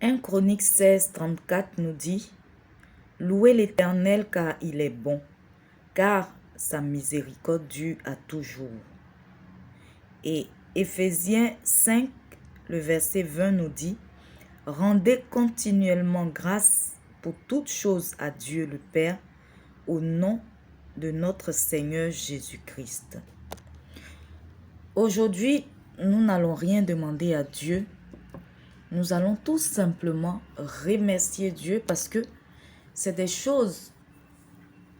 1 Chronique 16, 34 nous dit: Louez l'Éternel car il est bon, car sa miséricorde dure à toujours. Et Éphésiens 5, le verset 20 nous dit: Rendez continuellement grâce pour toutes choses à Dieu le Père, au nom de notre Seigneur Jésus-Christ. Aujourd'hui, nous n'allons rien demander à Dieu. Nous allons tout simplement remercier Dieu parce que c'est des choses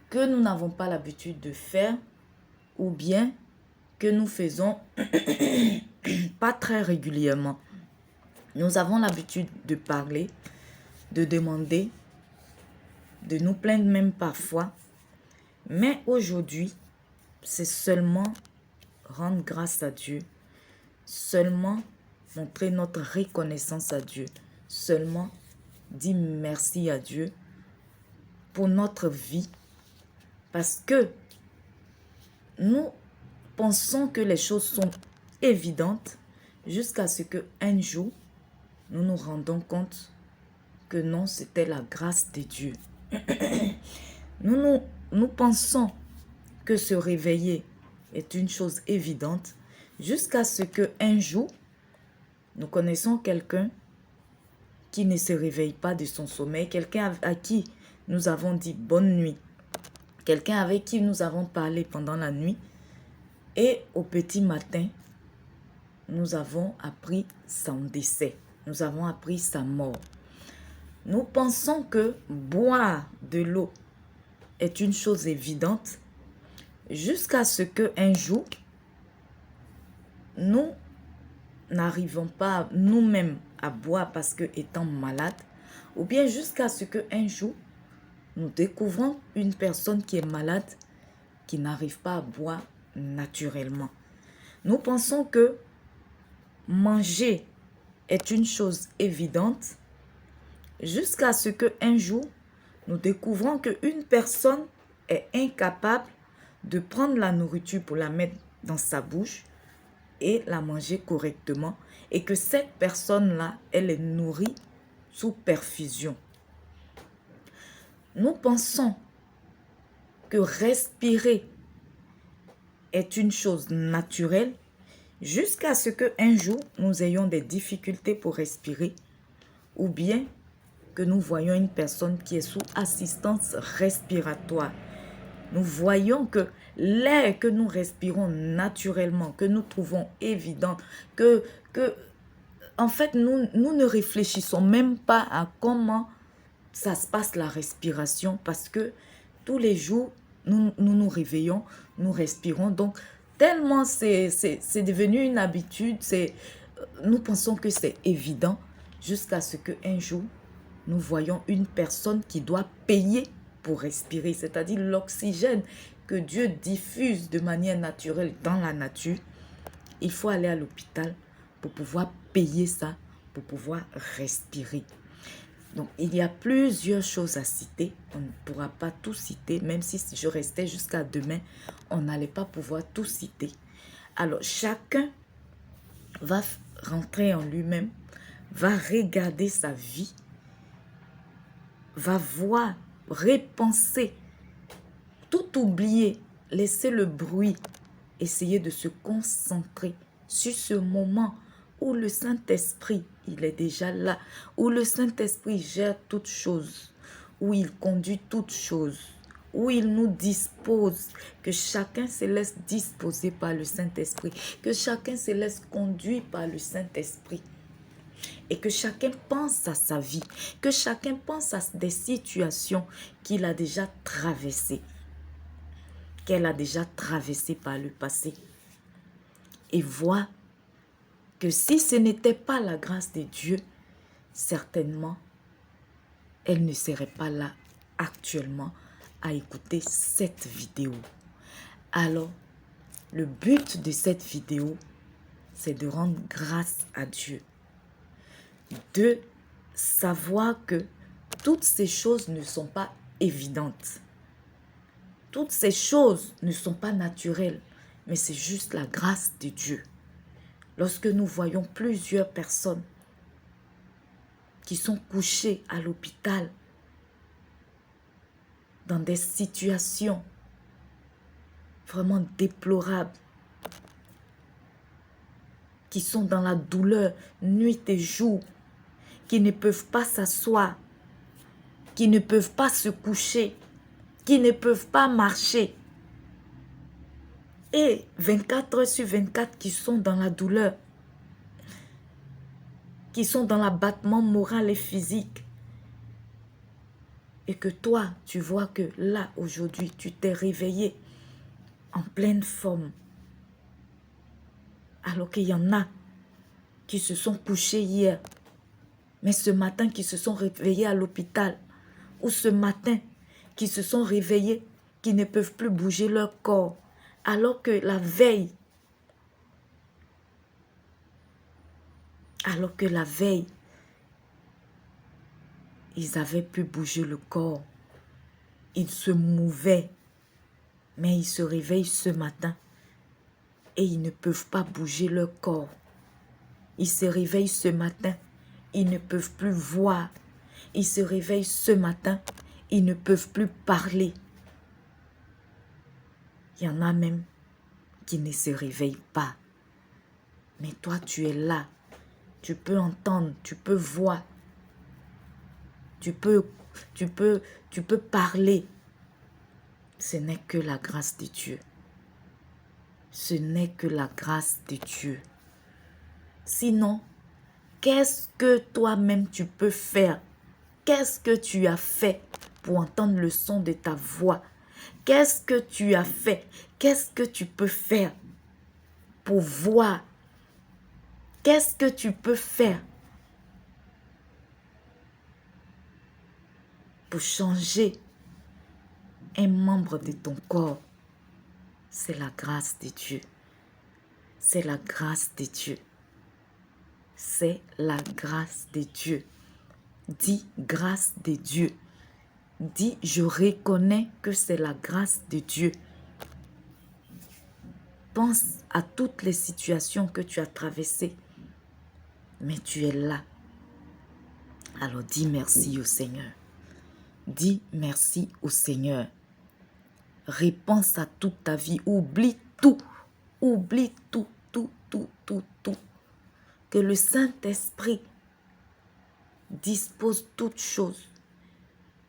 que nous n'avons pas l'habitude de faire ou bien que nous faisons pas très régulièrement. Nous avons l'habitude de parler, de demander, de nous plaindre même parfois. Mais aujourd'hui, c'est seulement rendre grâce à Dieu, seulement montrer notre reconnaissance à Dieu, seulement dire merci à Dieu pour notre vie, parce que nous pensons que les choses sont évidentes jusqu'à ce qu'un jour, nous nous rendons compte que non, c'était la grâce de Dieu. Nous pensons que se réveiller est une chose évidente jusqu'à ce qu'un jour, nous connaissons quelqu'un qui ne se réveille pas de son sommeil, quelqu'un à qui nous avons dit bonne nuit, quelqu'un avec qui nous avons parlé pendant la nuit et au petit matin, nous avons appris son décès, nous avons appris sa mort. Nous pensons que boire de l'eau est une chose évidente jusqu'à ce qu'un jour, nous n'arrivons pas nous-mêmes à boire parce que étant malade, ou bien jusqu'à ce qu'un jour, nous découvrons une personne qui est malade, qui n'arrive pas à boire naturellement. Nous pensons que manger est une chose évidente jusqu'à ce qu'un jour, nous découvrons qu'une personne est incapable de prendre la nourriture pour la mettre dans sa bouche et la manger correctement, et que cette personne-là, elle est nourrie sous perfusion. Nous pensons que respirer est une chose naturelle jusqu'à ce qu'un jour, nous ayons des difficultés pour respirer ou bien que nous voyons une personne qui est sous assistance respiratoire. Nous voyons que l'air que nous respirons naturellement, que nous trouvons évident, en fait, nous ne réfléchissons même pas à comment ça se passe la respiration parce que tous les jours, nous réveillons, nous respirons. Donc, tellement c'est devenu une habitude, nous pensons que c'est évident jusqu'à ce qu'un jour, nous voyons une personne qui doit payer pour respirer, c'est-à-dire l'oxygène que Dieu diffuse de manière naturelle dans la nature. Il faut aller à l'hôpital pour pouvoir payer ça, pour pouvoir respirer. Donc, il y a plusieurs choses à citer. On ne pourra pas tout citer, même si je restais jusqu'à demain, on n'allait pas pouvoir tout citer. Alors, chacun va rentrer en lui-même, va regarder sa vie, va voir, repenser, tout oublier, laisser le bruit, essayer de se concentrer sur ce moment où le Saint-Esprit, il est déjà là, où le Saint-Esprit gère toutes choses, où il conduit toutes choses, où il nous dispose, que chacun se laisse disposer par le Saint-Esprit, que chacun se laisse conduire par le Saint-Esprit. Et que chacun pense à sa vie, que chacun pense à des situations qu'il a déjà traversées, qu'elle a déjà traversées par le passé. Et voit que si ce n'était pas la grâce de Dieu, certainement, elle ne serait pas là actuellement à écouter cette vidéo. Alors, le but de cette vidéo, c'est de rendre grâce à Dieu. De savoir que toutes ces choses ne sont pas évidentes. Toutes ces choses ne sont pas naturelles, mais c'est juste la grâce de Dieu. Lorsque nous voyons plusieurs personnes qui sont couchés à l'hôpital dans des situations vraiment déplorables, qui sont dans la douleur nuit et jour, qui ne peuvent pas s'asseoir, qui ne peuvent pas se coucher, qui ne peuvent pas marcher. Et 24 heures sur 24 qui sont dans la douleur, qui sont dans l'abattement moral et physique. Et que toi, tu vois que là, aujourd'hui, tu t'es réveillé en pleine forme. Alors qu'il y en a qui se sont couchés hier, mais ce matin qui se sont réveillés à l'hôpital, ou ce matin qui se sont réveillés, qui ne peuvent plus bouger leur corps, alors que la veille, ils avaient pu bouger le corps, ils se mouvaient, mais ils se réveillent ce matin et ils ne peuvent pas bouger leur corps. Ils se réveillent ce matin, ils ne peuvent plus voir. Ils se réveillent ce matin, ils ne peuvent plus parler. Il y en a même qui ne se réveillent pas. Mais toi, tu es là. Tu peux entendre, tu peux voir. Tu peux parler. Ce n'est que la grâce de Dieu. Ce n'est que la grâce de Dieu. Sinon, qu'est-ce que toi-même tu peux faire? Qu'est-ce que tu as fait pour entendre le son de ta voix? Qu'est-ce que tu as fait? Qu'est-ce que tu peux faire pour voir? Qu'est-ce que tu peux faire pour changer un membre de ton corps? C'est la grâce de Dieu. C'est la grâce de Dieu. C'est la grâce de Dieu. Dis grâce de Dieu. Dis je reconnais que c'est la grâce de Dieu. Pense à toutes les situations que tu as traversées. Mais tu es là. Alors dis merci au Seigneur. Dis merci au Seigneur. Repense à toute ta vie. Oublie tout. Oublie tout, tout, tout, tout, tout. Que le Saint-Esprit dispose toutes choses.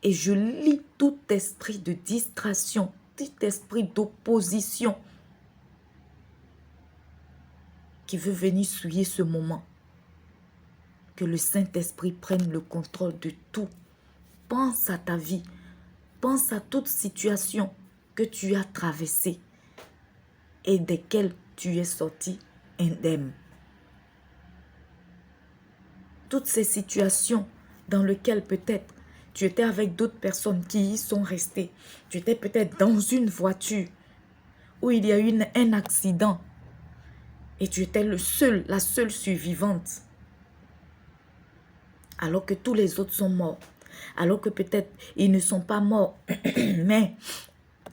Et je lis tout esprit de distraction, tout esprit d'opposition qui veut venir souiller ce moment. Que le Saint-Esprit prenne le contrôle de tout. Pense à ta vie. Pense à toute situation que tu as traversée et desquelles tu es sorti indemne. Toutes ces situations dans lesquelles peut-être tu étais avec d'autres personnes qui y sont restées. Tu étais peut-être dans une voiture où il y a eu un accident et tu étais la seule survivante. Alors que tous les autres sont morts. Alors que peut-être ils ne sont pas morts, mais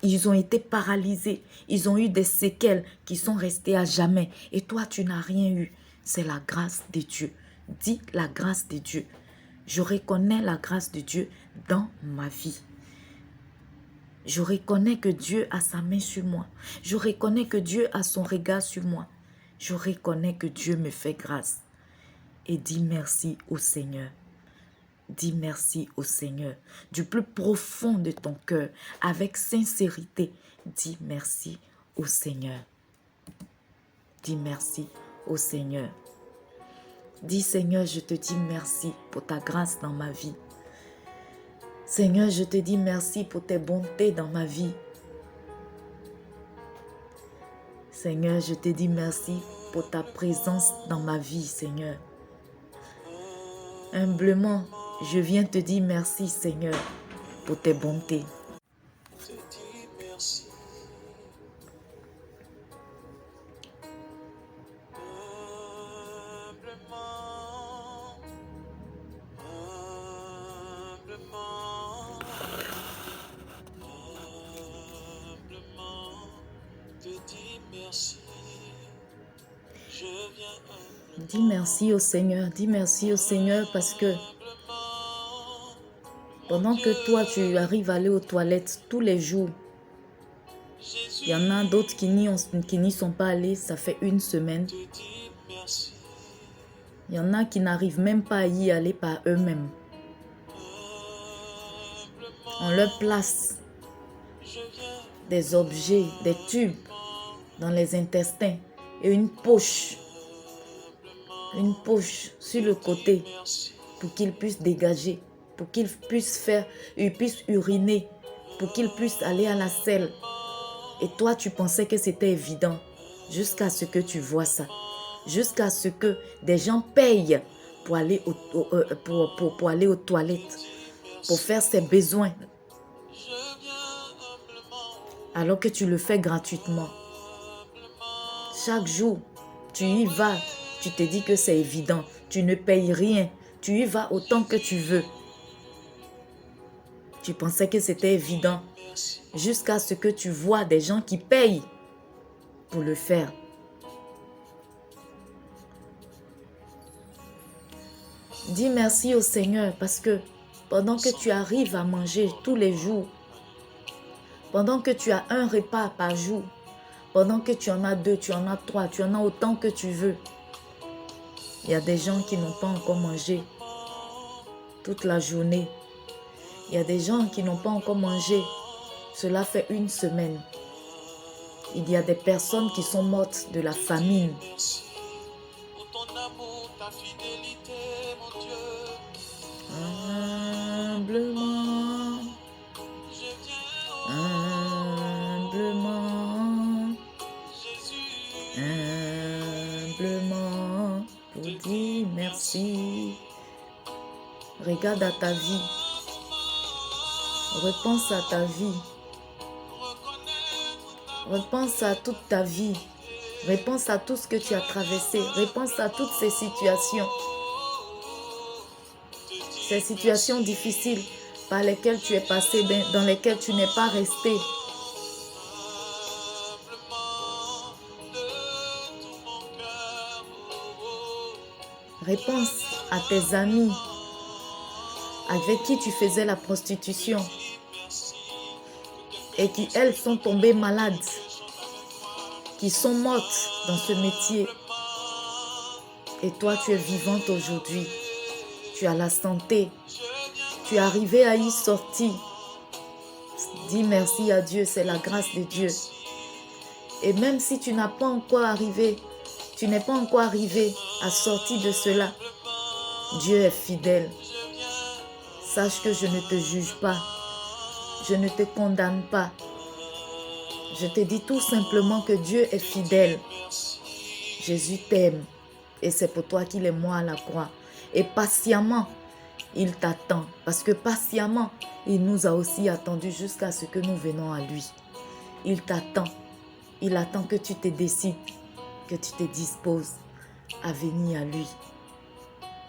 ils ont été paralysés. Ils ont eu des séquelles qui sont restées à jamais. Et toi, tu n'as rien eu. C'est la grâce de Dieu. Dis la grâce de Dieu. Je reconnais la grâce de Dieu dans ma vie. Je reconnais que Dieu a sa main sur moi. Je reconnais que Dieu a son regard sur moi. Je reconnais que Dieu me fait grâce. Et dis merci au Seigneur. Dis merci au Seigneur. Du plus profond de ton cœur, avec sincérité, dis merci au Seigneur. Dis merci au Seigneur. Dis Seigneur, je te dis merci pour ta grâce dans ma vie. Seigneur, je te dis merci pour tes bontés dans ma vie. Seigneur, je te dis merci pour ta présence dans ma vie, Seigneur. Humblement, je viens te dire merci, Seigneur, pour tes bontés. Dis merci au Seigneur parce que pendant que toi, tu arrives à aller aux toilettes tous les jours, il y en a d'autres qui n'y sont pas allés, ça fait une semaine. Il y en a qui n'arrivent même pas à y aller par eux-mêmes. On leur place des objets, des tubes dans les intestins et une poche sur le côté pour qu'ils puissent dégager, pour qu'ils puissent uriner, pour qu'ils puissent aller à la selle. Et toi, tu pensais que c'était évident jusqu'à ce que tu vois ça. Jusqu'à ce que des gens payent pour aller, pour aller aux toilettes, pour faire ses besoins. Alors que tu le fais gratuitement. Chaque jour, tu y vas. Tu te dis que c'est évident. Tu ne payes rien. Tu y vas autant que tu veux. Tu pensais que c'était évident. Jusqu'à ce que tu vois des gens qui payent pour le faire. Dis merci au Seigneur parce que pendant que tu arrives à manger tous les jours, pendant que tu as un repas par jour, pendant que tu en as 2, tu en as 3, tu en as autant que tu veux, il y a des gens qui n'ont pas encore mangé toute la journée. Il y a des gens qui n'ont pas encore mangé. Cela fait une semaine. Il y a des personnes qui sont mortes de la famine. Humblement, humblement, humblement, pour dire merci. Regarde à ta vie. Repense à ta vie. Repense à toute ta vie. Repense à tout ce que tu as traversé. Repense à toutes ces situations. Ces situations difficiles par lesquelles tu es passé, dans lesquelles tu n'es pas resté. Repense à tes amis avec qui tu faisais la prostitution et qui, elles, sont tombées malades, qui sont mortes dans ce métier. Et toi, tu es vivante aujourd'hui. Tu as la santé. Tu es arrivé à y sortir. Dis merci à Dieu, c'est la grâce de Dieu. Et même si tu n'as pas encore arrivé, tu n'es pas encore arrivé à sortir de cela, Dieu est fidèle. Sache que je ne te juge pas. Je ne te condamne pas. Je te dis tout simplement que Dieu est fidèle. Jésus t'aime. Et c'est pour toi qu'il est mort à la croix. Et patiemment, il t'attend. Parce que patiemment, il nous a aussi attendus jusqu'à ce que nous venons à lui. Il t'attend. Il attend que tu te décides, que tu te disposes à venir à lui.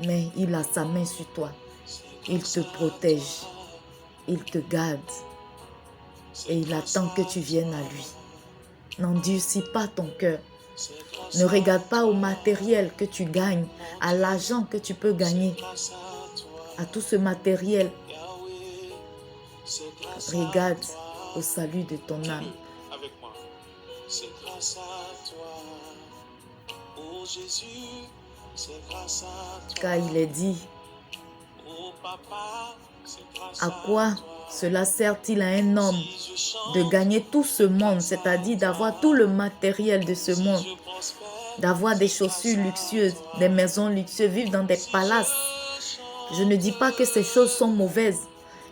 Mais il a sa main sur toi. Il te protège. Il te garde. Et il attend que tu viennes à lui. N'endurcis pas ton cœur. Ne regarde pas au matériel que tu gagnes, à l'argent que tu peux gagner, à tout ce matériel. Regarde au salut de ton âme. C'est grâce à toi, oh Jésus, c'est grâce à toi. Car il est dit, oh papa, à quoi cela sert-il à un homme de gagner tout ce monde, c'est-à-dire d'avoir tout le matériel de ce monde, d'avoir des chaussures luxueuses, des maisons luxueuses, vivre dans des palaces. Je ne dis pas que ces choses sont mauvaises,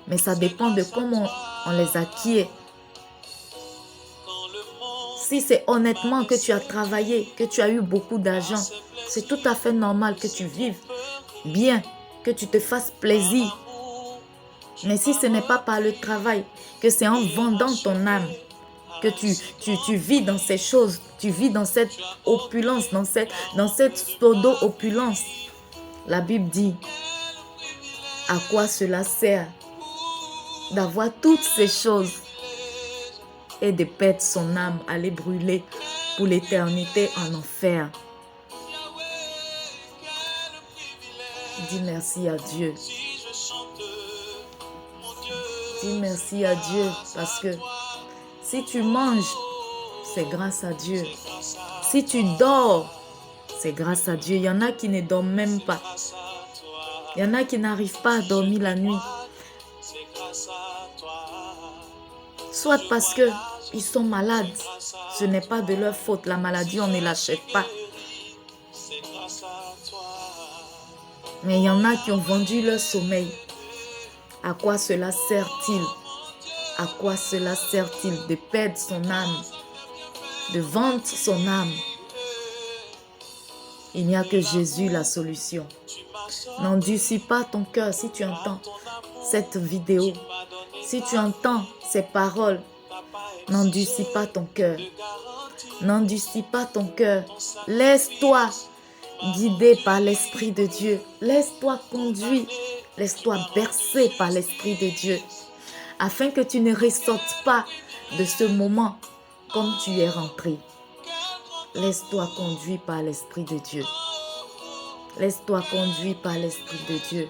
mais ça dépend de comment on les acquiert. Si c'est honnêtement que tu as travaillé, que tu as eu beaucoup d'argent, c'est tout à fait normal que tu vives bien, que tu te fasses plaisir. Mais si ce n'est pas par le travail, que c'est en vendant ton âme, que tu vis dans ces choses, tu vis dans cette opulence, dans cette pseudo-opulence. La Bible dit, à quoi cela sert d'avoir toutes ces choses et de perdre son âme, aller brûler pour l'éternité en enfer. Dis merci à Dieu. Dis merci à Dieu parce que si tu manges, c'est grâce à Dieu. Si tu dors, c'est grâce à Dieu. Il y en a qui ne dorment même pas. Il y en a qui n'arrivent pas à dormir la nuit. Soit parce qu'ils sont malades. Ce n'est pas de leur faute. La maladie, on ne l'achète pas. Mais il y en a qui ont vendu leur sommeil. À quoi cela sert-il? À quoi cela sert-il de perdre son âme, de vendre son âme? Il n'y a que Jésus la solution. N'endurcis pas ton cœur si tu entends cette vidéo. Si tu entends ces paroles, n'endurcis pas ton cœur. N'endurcis pas ton cœur. Laisse-toi guider par l'Esprit de Dieu. Laisse-toi conduire. Laisse-toi bercer par l'Esprit de Dieu. Afin que tu ne ressortes pas de ce moment comme tu es rentré. Laisse-toi conduire par l'Esprit de Dieu. Laisse-toi conduire par l'Esprit de Dieu.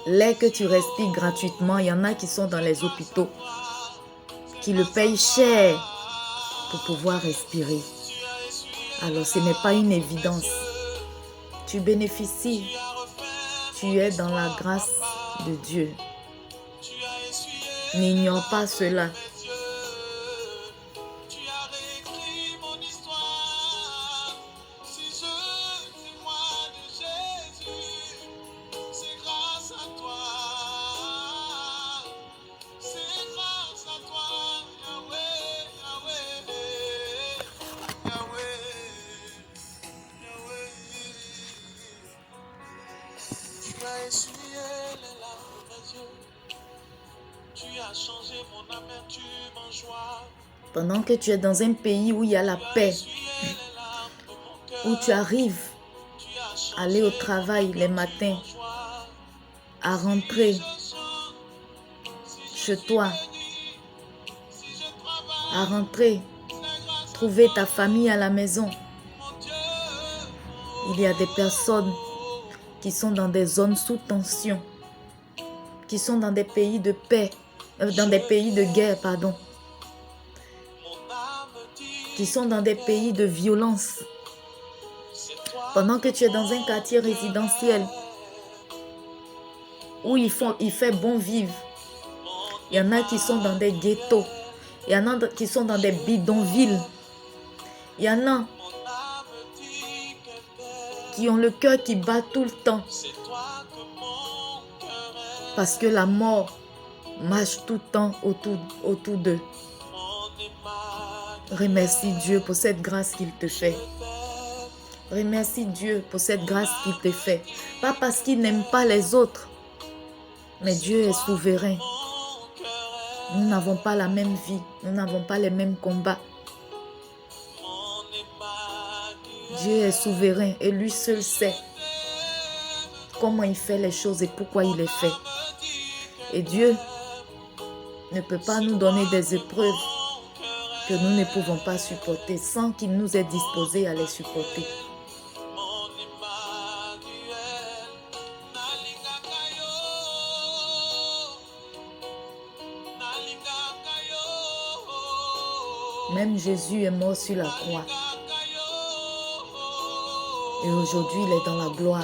L'air que tu respires gratuitement, il y en a qui sont dans les hôpitaux, qui le payent cher pour pouvoir respirer. Alors ce n'est pas une évidence. Tu bénéficies. Tu es dans la grâce de Dieu. N'ignore pas cela. Pendant que tu es dans un pays où il y a la paix, où tu arrives à aller au travail les matins, à rentrer chez toi, à rentrer, trouver ta famille à la maison. Il y a des personnes qui sont dans des zones sous tension, qui sont dans des pays de paix, dans des pays de guerre, pardon, qui sont dans des pays de violence. Pendant que tu es dans un quartier résidentiel où il fait bon vivre, il y en a qui sont dans des ghettos, il y en a qui sont dans des bidonvilles, il y en a qui ont le cœur qui bat tout le temps parce que la mort marche tout le temps autour d'eux. Remercie Dieu pour cette grâce qu'il te fait. Remercie Dieu pour cette grâce qu'il te fait. Pas parce qu'il n'aime pas les autres, mais Dieu est souverain. Nous n'avons pas la même vie, nous n'avons pas les mêmes combats. Dieu est souverain et lui seul sait comment il fait les choses et pourquoi il les fait. Et Dieu ne peut pas nous donner des épreuves que nous ne pouvons pas supporter sans qu'il nous ait disposés à les supporter. Même Jésus est mort sur la croix. Et aujourd'hui, il est dans la gloire.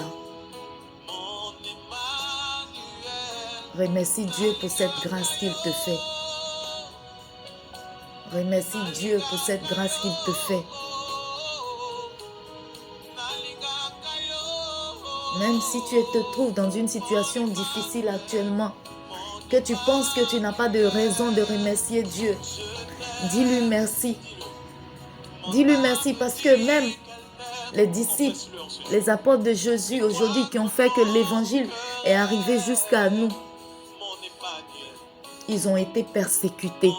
Remercie Dieu pour cette grâce qu'il te fait. Remercie Dieu pour cette grâce qu'il te fait. Même si tu te trouves dans une situation difficile actuellement, que tu penses que tu n'as pas de raison de remercier Dieu, dis-lui merci. Dis-lui merci parce que même les disciples, les apôtres de Jésus aujourd'hui qui ont fait que l'évangile est arrivé jusqu'à nous, ils ont été persécutés.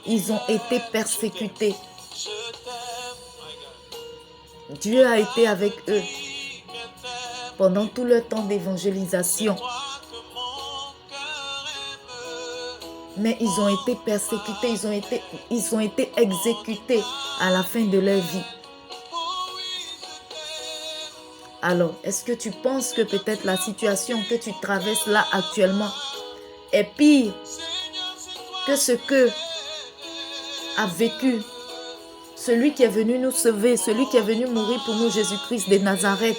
Ils ont été persécutés. Dieu a été avec eux pendant tout le temps d'évangélisation. Mais ils ont été persécutés, ils ont été exécutés à la fin de leur vie. Alors, est-ce que tu penses que peut-être la situation que tu traverses là actuellement est pire que ce que a vécu celui qui est venu nous sauver, celui qui est venu mourir pour nous, Jésus-Christ de Nazareth,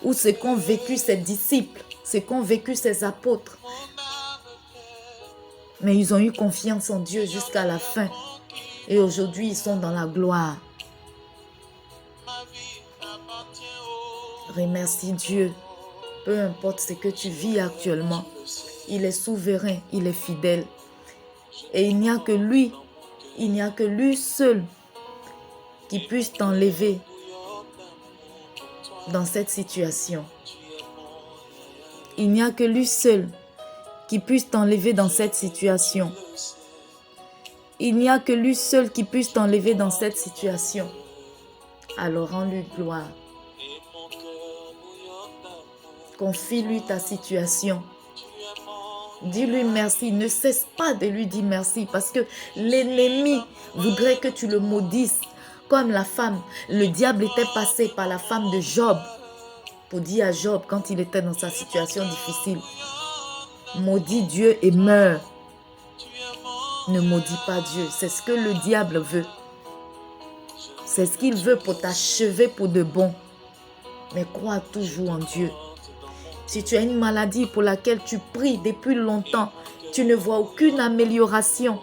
ou ce qu'ont vécu ses disciples, ce qu'ont vécu ses apôtres? Mais ils ont eu confiance en Dieu jusqu'à la fin. Et aujourd'hui, ils sont dans la gloire. Remercie Dieu. Peu importe ce que tu vis actuellement, il est souverain, il est fidèle. Et il n'y a que lui seul qui puisse t'enlever dans cette situation. Il n'y a que lui seul qui puisse t'enlever dans cette situation. Il n'y a que lui seul qui puisse t'enlever dans cette situation. Alors rends-lui gloire. Confie-lui ta situation. Dis-lui merci. Ne cesse pas de lui dire merci parce que l'ennemi voudrait que tu le maudisses. Comme la femme, le diable était passé par la femme de Job pour dire à Job quand il était dans sa situation difficile, maudis Dieu et meurs. Ne maudis pas Dieu. C'est ce que le diable veut. C'est ce qu'il veut pour t'achever pour de bon. Mais crois toujours en Dieu. Si tu as une maladie pour laquelle tu pries depuis longtemps, tu ne vois aucune amélioration,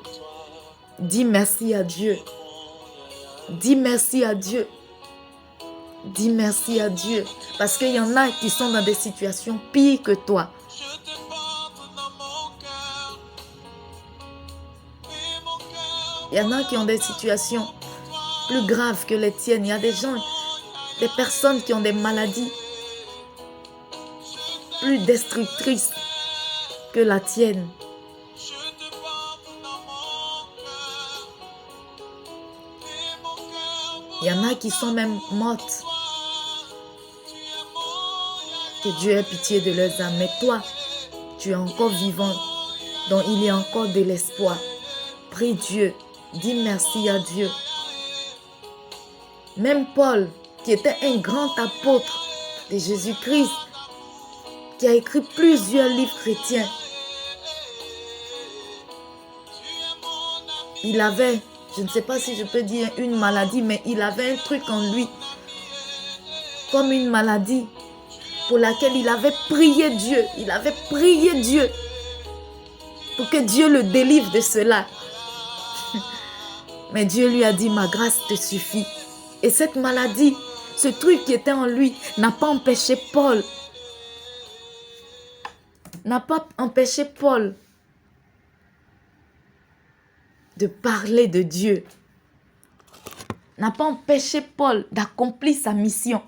dis merci à Dieu. Dis merci à Dieu. Dis merci à Dieu. Parce qu'il y en a qui sont dans des situations pires que toi. Il y en a qui ont des situations plus graves que les tiennes. Il y a des gens, des personnes qui ont des maladies plus destructrices que la tienne. Il y en a qui sont même mortes. Que Dieu ait pitié de leurs âmes. Mais toi, tu es encore vivant. Donc il y a encore de l'espoir. Prie Dieu. Dis merci à Dieu. Même Paul, qui était un grand apôtre de Jésus-Christ, qui a écrit plusieurs livres chrétiens, il avait, je ne sais pas si je peux dire une maladie, mais il avait un truc en lui, comme une maladie, pour laquelle il avait prié Dieu. Il avait prié Dieu pour que Dieu le délivre de cela. Mais Dieu lui a dit, ma grâce te suffit. Et cette maladie, ce truc qui était en lui, n'a pas empêché Paul. N'a pas empêché Paul de parler de Dieu. N'a pas empêché Paul d'accomplir sa mission.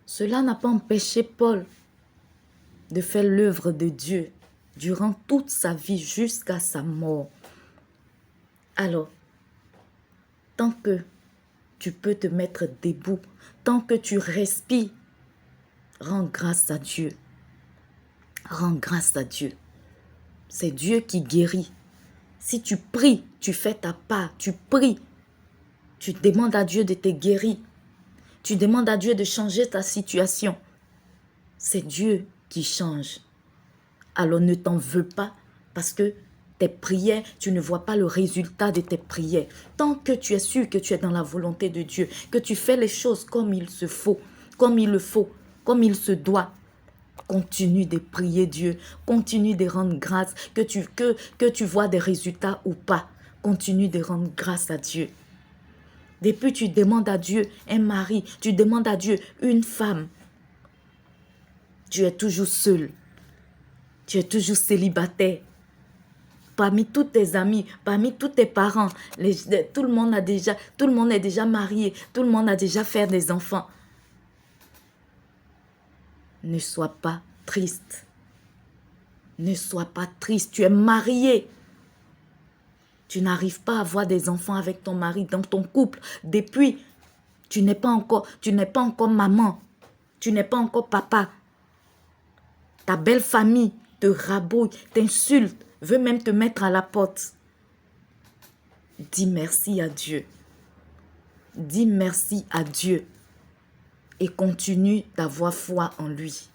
Cela n'a pas empêché Paul de faire l'œuvre de Dieu durant toute sa vie jusqu'à sa mort. Alors, tant que tu peux te mettre debout, tant que tu respires, rends grâce à Dieu. Rends grâce à Dieu. C'est Dieu qui guérit. Si tu pries, tu fais ta part, tu pries. Tu demandes à Dieu de te guérir. Tu demandes à Dieu de changer ta situation. C'est Dieu qui change. Alors ne t'en veux pas parce que tes prières, tu ne vois pas le résultat de tes prières. Tant que tu es sûr que tu es dans la volonté de Dieu, que tu fais les choses comme il se faut, comme il le faut, comme il se doit, continue de prier Dieu, continue de rendre grâce, que tu vois des résultats ou pas. Continue de rendre grâce à Dieu. Depuis tu demandes à Dieu un mari, tu demandes à Dieu une femme. Tu es toujours seul. Tu es toujours célibataire. Parmi tous tes amis, parmi tous tes parents, tout le monde est déjà marié, tout le monde a déjà fait des enfants. Ne sois pas triste. Ne sois pas triste. Tu es marié. Tu n'arrives pas à avoir des enfants avec ton mari dans ton couple. Depuis, tu n'es pas encore maman. Tu n'es pas encore papa. Ta belle famille te rabouille, t'insulte, veut même te mettre à la porte. Dis merci à Dieu. Dis merci à Dieu. et continue d'avoir foi en lui.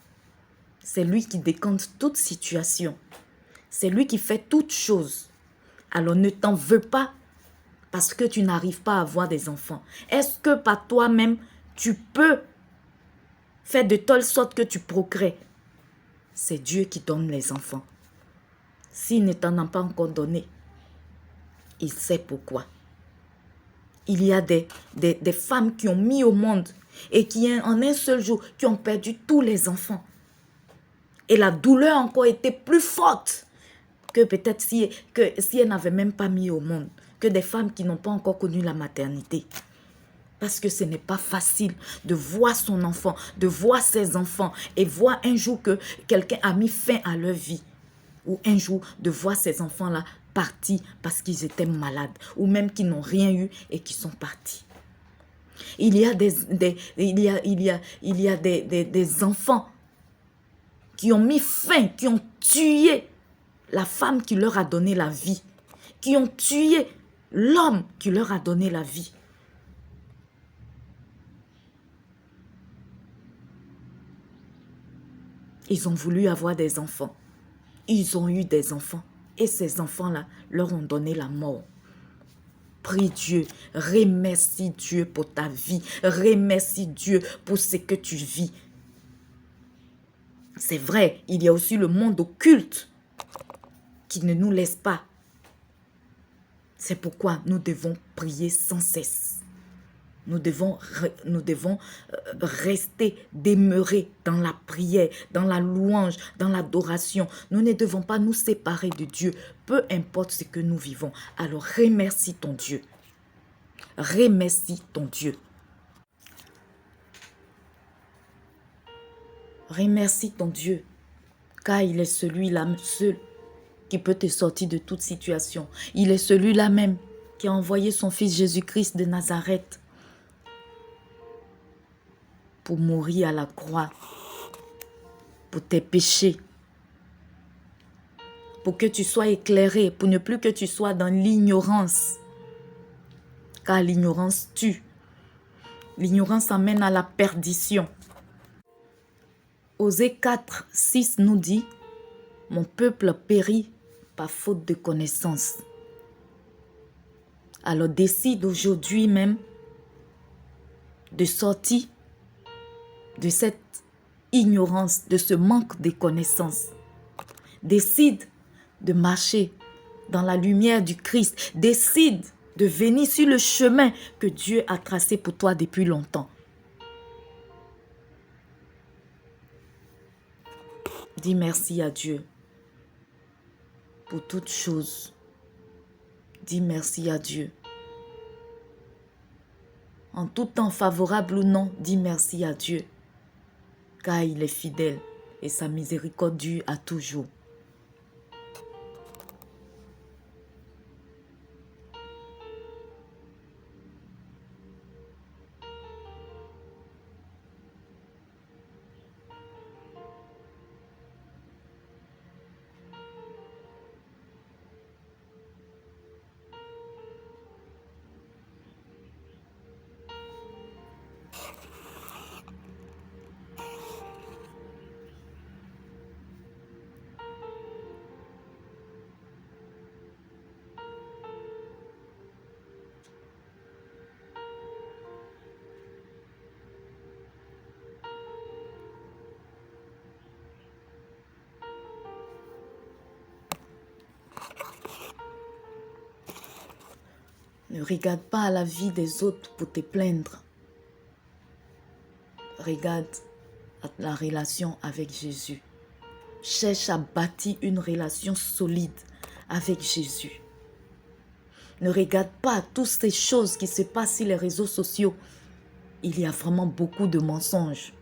C'est lui qui décante toute situation. C'est lui qui fait toutes choses. Alors ne t'en veux pas parce que tu n'arrives pas à avoir des enfants. Est-ce que par toi-même, tu peux faire de telle sorte que tu procrées? C'est Dieu qui donne les enfants. S'il ne t'en a pas encore donné, il sait pourquoi. Il y a des femmes qui ont mis au monde et qui, en un seul jour, qui ont perdu tous les enfants. Et la douleur a encore été plus forte que peut-être si elle n'avait même pas mis au monde. Que des femmes qui n'ont pas encore connu la maternité. Parce que ce n'est pas facile de voir son enfant, de voir ses enfants et voir un jour que quelqu'un a mis fin à leur vie. Ou un jour de voir ces enfants-là partis parce qu'ils étaient malades ou même qu'ils n'ont rien eu et qu'ils sont partis. Il y a des enfants qui ont mis fin, qui ont tué la femme qui leur a donné la vie, qui ont tué l'homme qui leur a donné la vie. Ils ont voulu avoir des enfants. Ils ont eu des enfants. Et ces enfants-là leur ont donné la mort. Prie Dieu, remercie Dieu pour ta vie. Remercie Dieu pour ce que tu vis. C'est vrai, il y a aussi le monde occulte qui ne nous laisse pas. C'est pourquoi nous devons prier sans cesse. Nous devons rester, demeurer dans la prière, dans la louange, dans l'adoration. Nous ne devons pas nous séparer de Dieu, peu importe ce que nous vivons. Alors remercie ton Dieu. Remercie ton Dieu. Remercie ton Dieu, car il est celui-là seul qui peut te sortir de toute situation. Il est celui-là même qui a envoyé son fils Jésus-Christ de Nazareth pour mourir à la croix, pour tes péchés, pour que tu sois éclairé, pour ne plus que tu sois dans l'ignorance. Car l'ignorance tue. L'ignorance amène à la perdition. Osée 4, 6 nous dit, « Mon peuple périt par faute de connaissance. » Alors décide aujourd'hui même de sortir de cette ignorance, de ce manque de connaissances. Décide de marcher dans la lumière du Christ. Décide de venir sur le chemin que Dieu a tracé pour toi depuis longtemps. Dis merci à Dieu pour toutes choses. Dis merci à Dieu. En tout temps favorable ou non, dis merci à Dieu. Car il est fidèle et sa miséricorde dure à toujours. Ne regarde pas à la vie des autres pour te plaindre. Regarde à la relation avec Jésus. Cherche à bâtir une relation solide avec Jésus. Ne regarde pas à toutes ces choses qui se passent sur les réseaux sociaux. Il y a vraiment beaucoup de mensonges.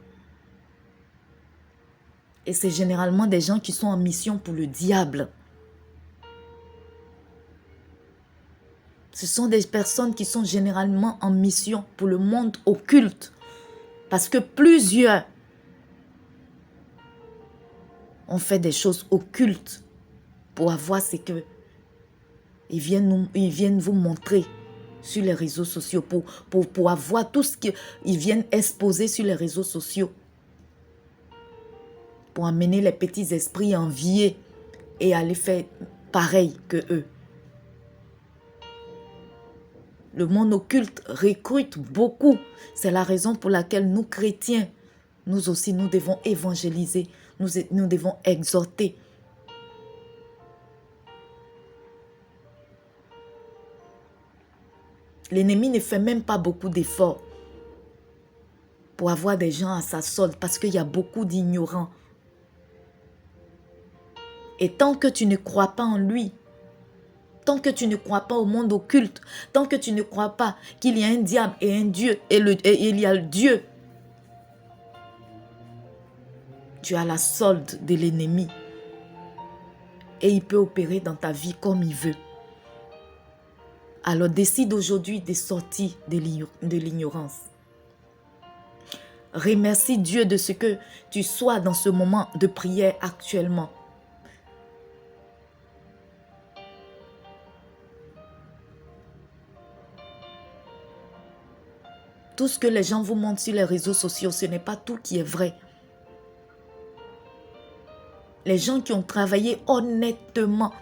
Et c'est généralement des gens qui sont en mission pour le diable. Ce sont des personnes qui sont généralement en mission pour le monde occulte. Parce que plusieurs ont fait des choses occultes pour avoir ce que ils viennent vous montrer. sur les réseaux sociaux, pour avoir tout ce qu'ils viennent exposer sur les réseaux sociaux, pour amener les petits esprits enviés et aller faire pareil que eux. Le monde occulte recrute beaucoup. C'est la raison pour laquelle nous, chrétiens, nous aussi, nous devons évangéliser, nous devons exhorter. L'ennemi ne fait même pas beaucoup d'efforts pour avoir des gens à sa solde parce qu'il y a beaucoup d'ignorants. Et tant que tu ne crois pas en lui, tant que tu ne crois pas au monde occulte, tant que tu ne crois pas qu'il y a un diable et un Dieu, et il y a le Dieu, tu as la solde de l'ennemi. Et il peut opérer dans ta vie comme il veut. Alors décide aujourd'hui de sortir de l'ignorance. Remercie Dieu de ce que tu sois dans ce moment de prière actuellement. Tout ce que les gens vous montrent sur les réseaux sociaux, ce n'est pas tout qui est vrai. Les gens qui ont travaillé honnêtement,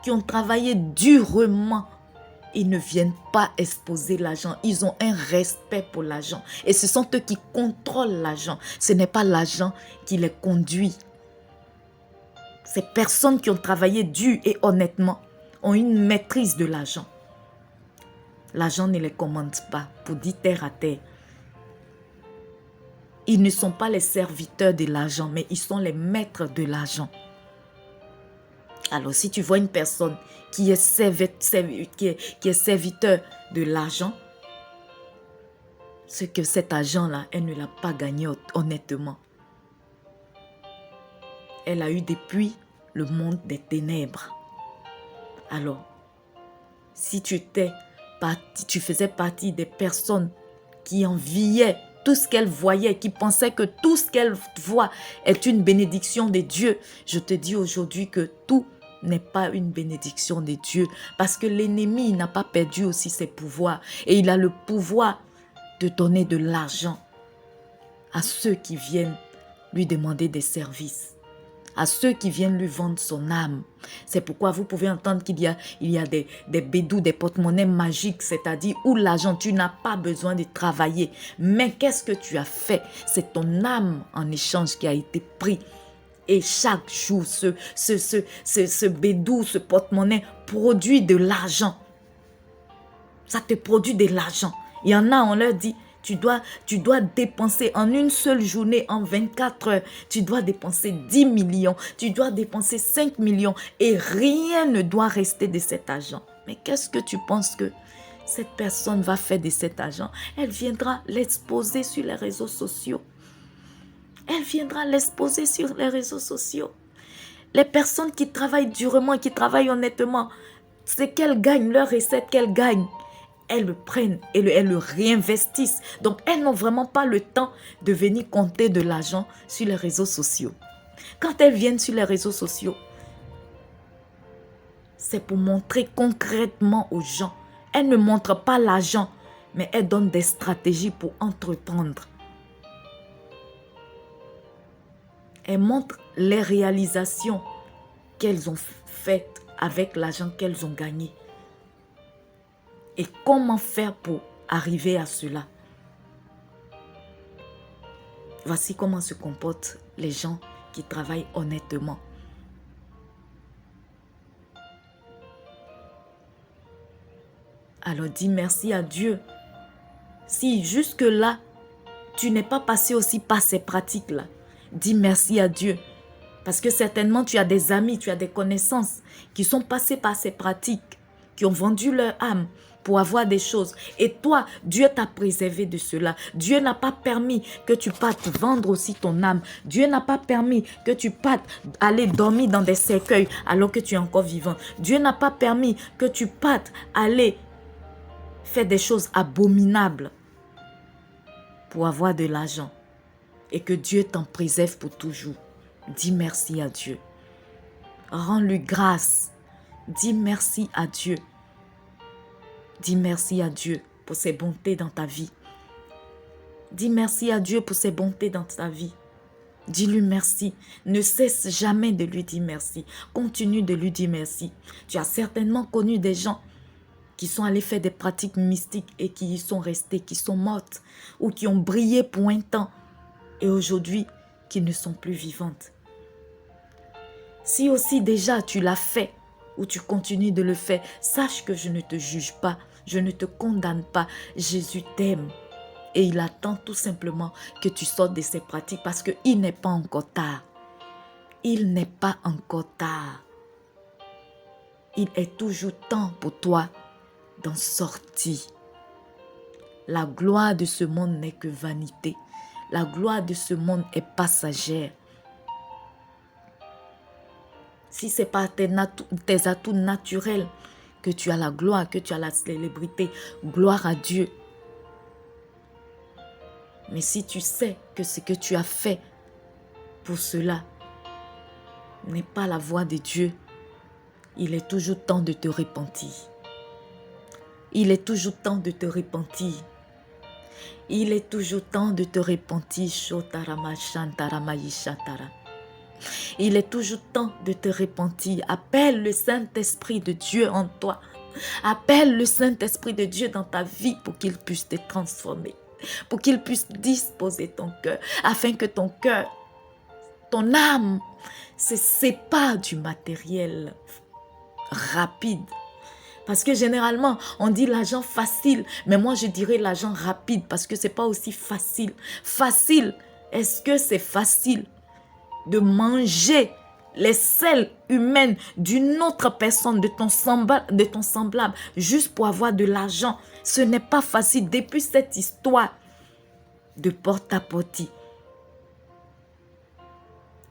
qui ont travaillé durement, ils ne viennent pas exposer l'argent. Ils ont un respect pour l'argent. Et ce sont eux qui contrôlent l'argent. Ce n'est pas l'argent qui les conduit. Ces personnes qui ont travaillé dur et honnêtement ont une maîtrise de l'argent. L'argent ne les commande pas pour dire terre à terre. Ils ne sont pas les serviteurs de l'argent, mais ils sont les maîtres de l'argent. Alors, si tu vois une personne qui est serviteur de l'argent, c'est que cet argent-là, elle ne l'a pas gagné honnêtement. Elle a eu depuis le monde des ténèbres. Alors, si tu faisais partie des personnes qui enviaient tout ce qu'elle voyait, qui pensait que tout ce qu'elle voit est une bénédiction de Dieu, je te dis aujourd'hui que tout n'est pas une bénédiction de Dieu, parce que l'ennemi n'a pas perdu aussi ses pouvoirs, et il a le pouvoir de donner de l'argent à ceux qui viennent lui demander des services, à ceux qui viennent lui vendre son âme. C'est pourquoi vous pouvez entendre qu'il y a des bédous, des porte-monnaies magiques, c'est-à-dire où l'argent, tu n'as pas besoin de travailler. Mais qu'est-ce que tu as fait? C'est ton âme en échange qui a été pris. Et chaque jour, ce bédou, ce porte-monnaie produit de l'argent. Ça te produit de l'argent. Il y en a, on leur dit, tu dois dépenser en une seule journée, en 24 heures, tu dois dépenser 10 millions, tu dois dépenser 5 millions et rien ne doit rester de cet argent. Mais qu'est-ce que tu penses que cette personne va faire de cet argent? Elle viendra l'exposer sur les réseaux sociaux. Elle viendra l'exposer sur les réseaux sociaux. Les personnes qui travaillent durement, qui travaillent honnêtement, c'est qu'elles gagnent, leur recette qu'elles gagnent, elles le prennent et elles le réinvestissent. Donc, elles n'ont vraiment pas le temps de venir compter de l'argent sur les réseaux sociaux. Quand elles viennent sur les réseaux sociaux, c'est pour montrer concrètement aux gens. Elles ne montrent pas l'argent, mais elles donnent des stratégies pour entreprendre. Elles montrent les réalisations qu'elles ont faites avec l'argent qu'elles ont gagné. Et comment faire pour arriver à cela? Voici comment se comportent les gens qui travaillent honnêtement. Alors dis merci à Dieu. Si jusque-là, tu n'es pas passé aussi par ces pratiques-là, dis merci à Dieu. Parce que certainement, tu as des amis, tu as des connaissances qui sont passés par ces pratiques, qui ont vendu leur âme pour avoir des choses. Et toi, Dieu t'a préservé de cela. Dieu n'a pas permis que tu partes vendre aussi ton âme. Dieu n'a pas permis que tu partes aller dormir dans des cercueils alors que tu es encore vivant. Dieu n'a pas permis que tu partes aller faire des choses abominables pour avoir de l'argent. Et que Dieu t'en préserve pour toujours. Dis merci à Dieu. Rends-lui grâce. Dis merci à Dieu. Dis merci à Dieu pour ses bontés dans ta vie. Dis merci à Dieu pour ses bontés dans ta vie. Dis-lui merci. Ne cesse jamais de lui dire merci. Continue de lui dire merci. Tu as certainement connu des gens qui sont allés faire des pratiques mystiques et qui y sont restés, qui sont mortes ou qui ont brillé pour un temps et aujourd'hui qui ne sont plus vivantes. Si aussi déjà tu l'as fait ou tu continues de le faire, sache que je ne te juge pas, je ne te condamne pas. Jésus t'aime et il attend tout simplement que tu sortes de ces pratiques parce qu'il n'est pas encore tard. Il n'est pas encore tard. Il est toujours temps pour toi d'en sortir. La gloire de ce monde n'est que vanité. La gloire de ce monde est passagère. Si ce n'est pas tes atouts naturels que tu as la gloire, que tu as la célébrité, gloire à Dieu. Mais si tu sais que ce que tu as fait pour cela n'est pas la voie de Dieu, il est toujours temps de te repentir. Il est toujours temps de te repentir. Il est toujours temps de te repentir. Il est toujours temps de te repentir. Appelle le Saint-Esprit de Dieu en toi. Appelle le Saint-Esprit de Dieu dans ta vie pour qu'il puisse te transformer. Pour qu'il puisse disposer ton cœur. Afin que ton cœur, ton âme, se sépare du matériel rapide. Parce que généralement, on dit l'argent facile. Mais moi, je dirais l'argent rapide parce que ce n'est pas aussi facile. Facile, est-ce que c'est facile de manger les selles humaines d'une autre personne, de ton semblable, juste pour avoir de l'argent? Ce n'est pas facile. Depuis cette histoire de porte-à-porte,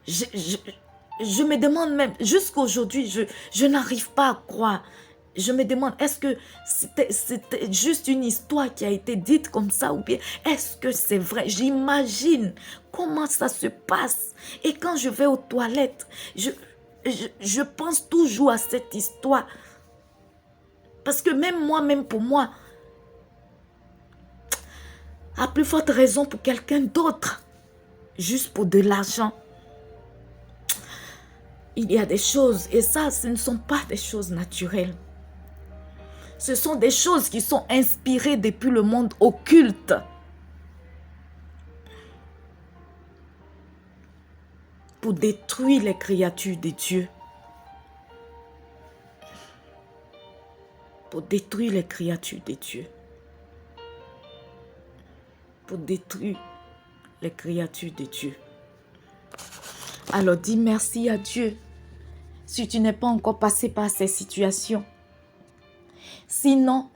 je me demande même, jusqu'à aujourd'hui, je n'arrive pas à croire. Je me demande, est-ce que c'était juste une histoire qui a été dite comme ça ou bien est-ce que c'est vrai? J'imagine comment ça se passe. Et quand je vais aux toilettes, je pense toujours à cette histoire. Parce que même pour moi, à plus forte raison pour quelqu'un d'autre, juste pour de l'argent. Il y a des choses, et ça, ce ne sont pas des choses naturelles. Ce sont des choses qui sont inspirées depuis le monde occulte. Pour détruire les créatures de Dieu. Pour détruire les créatures de Dieu. Pour détruire les créatures de Dieu. Alors dis merci à Dieu si tu n'es pas encore passé par ces situations. Sinon,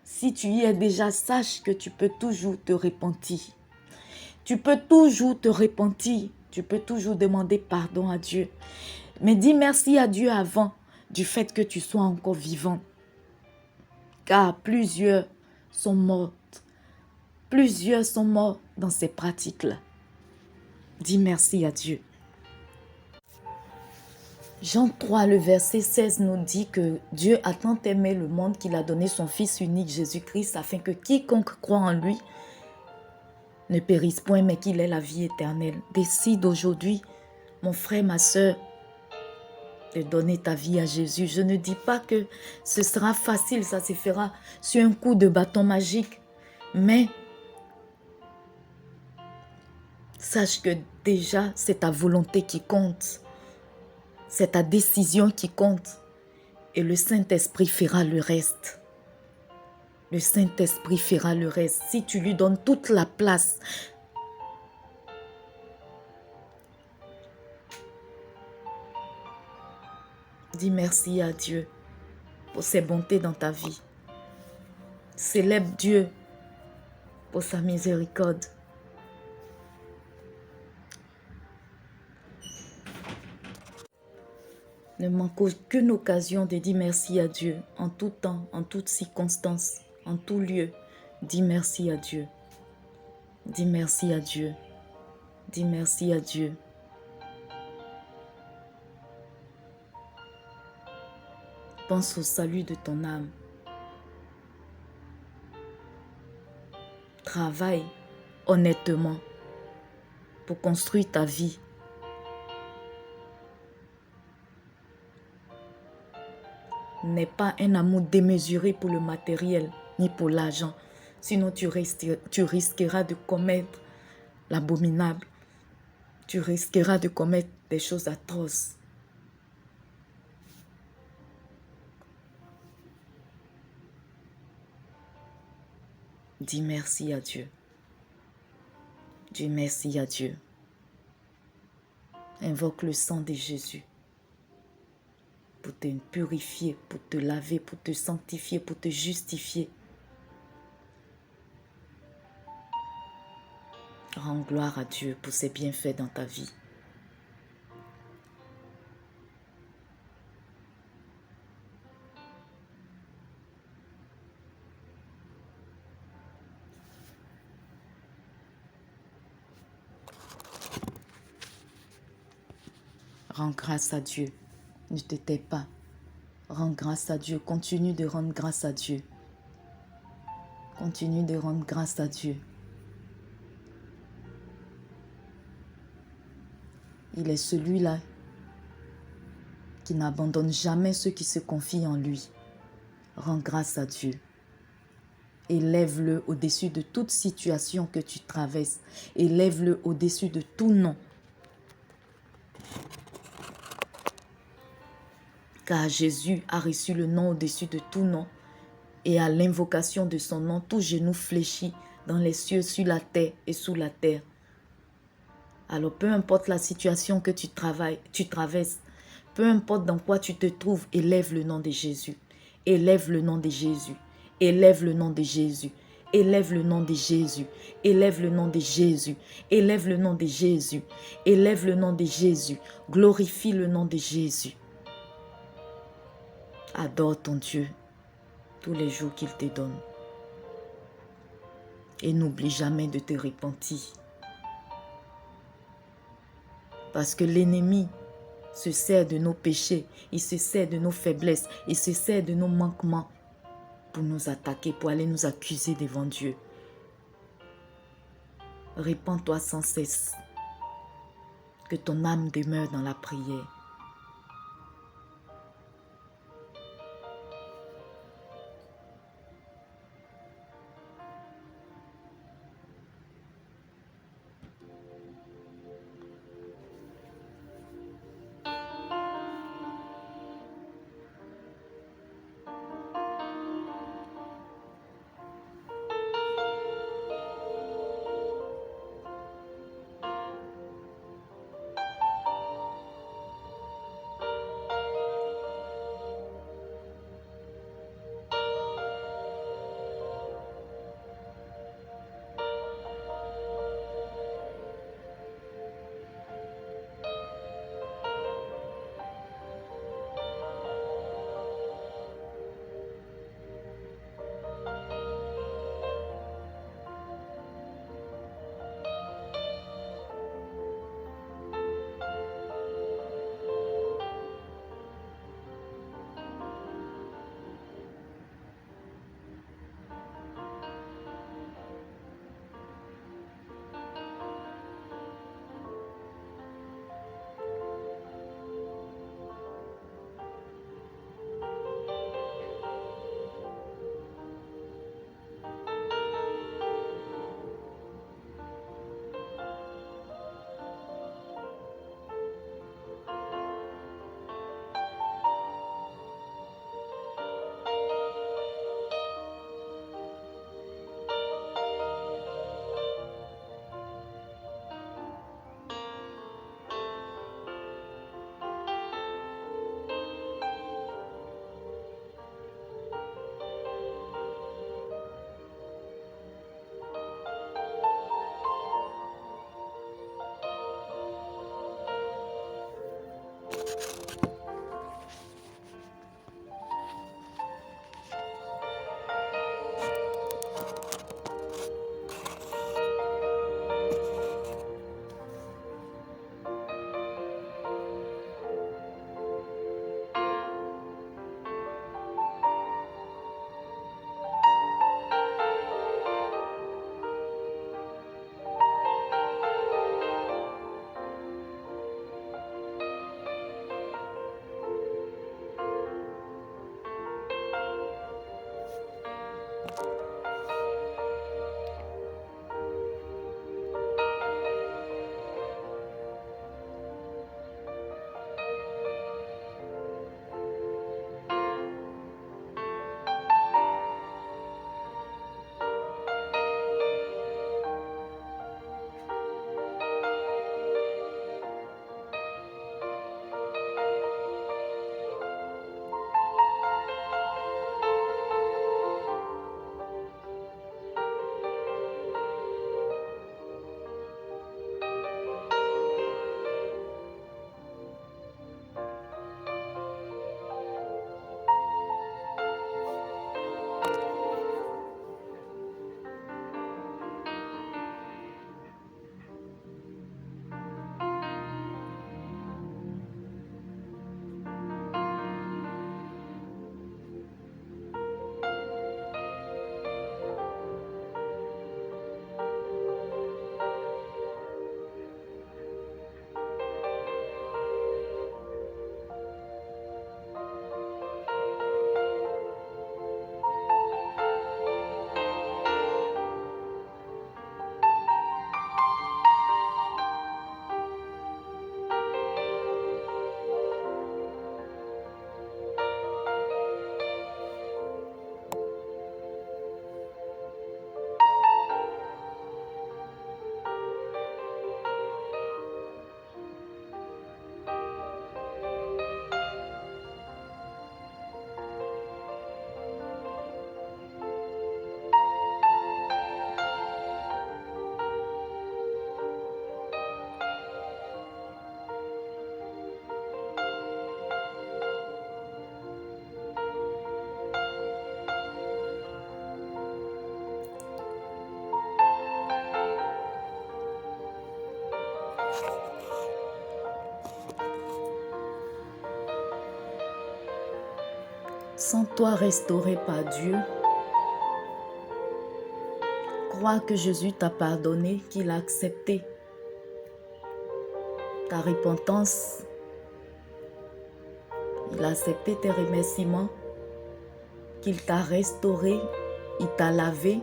si tu y es déjà, sache que tu peux toujours te repentir. Tu peux toujours te repentir. Tu peux toujours demander pardon à Dieu. Mais dis merci à Dieu avant du fait que tu sois encore vivant. Car plusieurs sont morts. Plusieurs sont morts dans ces pratiques-là. Dis merci à Dieu. Jean 3, le verset 16 nous dit que Dieu a tant aimé le monde qu'il a donné son Fils unique Jésus-Christ afin que quiconque croit en lui ne périsse point mais qu'il ait la vie éternelle. Décide aujourd'hui, mon frère, ma soeur, de donner ta vie à Jésus. Je ne dis pas que ce sera facile, ça se fera sur un coup de bâton magique, mais sache que déjà c'est ta volonté qui compte. C'est ta décision qui compte. Et le Saint-Esprit fera le reste. Le Saint-Esprit fera le reste. Si tu lui donnes toute la place. Dis merci à Dieu pour ses bontés dans ta vie. Célèbre Dieu pour sa miséricorde. Ne manque aucune occasion de dire merci à Dieu en tout temps, en toutes circonstances, en tout lieu. Dis merci à Dieu. Dis merci à Dieu. Dis merci à Dieu. Pense au salut de ton âme. travaille honnêtement pour construire ta vie. N'aie pas un amour démesuré pour le matériel ni pour l'argent. Sinon, tu risqueras de commettre l'abominable. Tu risqueras de commettre des choses atroces. Dis merci à Dieu. Dis merci à Dieu. Invoque le sang de Jésus pour te purifier, pour te laver, pour te sanctifier, pour te justifier. Rends gloire à Dieu pour ses bienfaits dans ta vie. Rends grâce à Dieu. Ne te tais pas. Rends grâce à Dieu. Continue de rendre grâce à Dieu. Continue de rendre grâce à Dieu. Il est celui-là qui n'abandonne jamais ceux qui se confient en lui. Rends grâce à Dieu. Élève-le au-dessus de toute situation que tu traverses. Élève-le au-dessus de tout nom. Car Jésus a reçu le nom au-dessus de tout nom. Et à l'invocation de son nom, tout genou fléchit dans les cieux, sur la terre et sous la terre. Alors peu importe la situation que tu traverses, peu importe dans quoi tu te trouves, élève le nom de Jésus. Élève le nom de Jésus. Élève le nom de Jésus. Élève le nom de Jésus. Élève le nom de Jésus. Élève le nom de Jésus. Élève le nom de Jésus. Glorifie le nom de Jésus. Adore ton Dieu tous les jours qu'il te donne. Et n'oublie jamais de te repentir. Parce que l'ennemi se sert de nos péchés, il se sert de nos faiblesses, il se sert de nos manquements pour nous attaquer, pour aller nous accuser devant Dieu. Répands-toi sans cesse. Que ton âme demeure dans la prière. Sens-toi restauré par Dieu. Crois que Jésus t'a pardonné, qu'il a accepté ta repentance. Il a accepté tes remerciements, qu'il t'a restauré, il t'a lavé,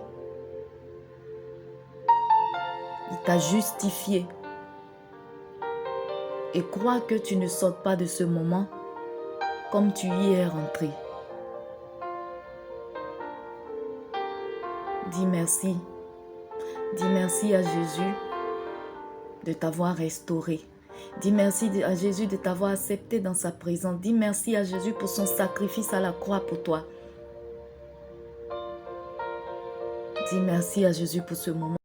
il t'a justifié. Et crois que tu ne sortes pas de ce moment comme tu y es rentré. Dis merci. Dis merci à Jésus de t'avoir restauré. Dis merci à Jésus de t'avoir accepté dans sa présence. Dis merci à Jésus pour son sacrifice à la croix pour toi. Dis merci à Jésus pour ce moment.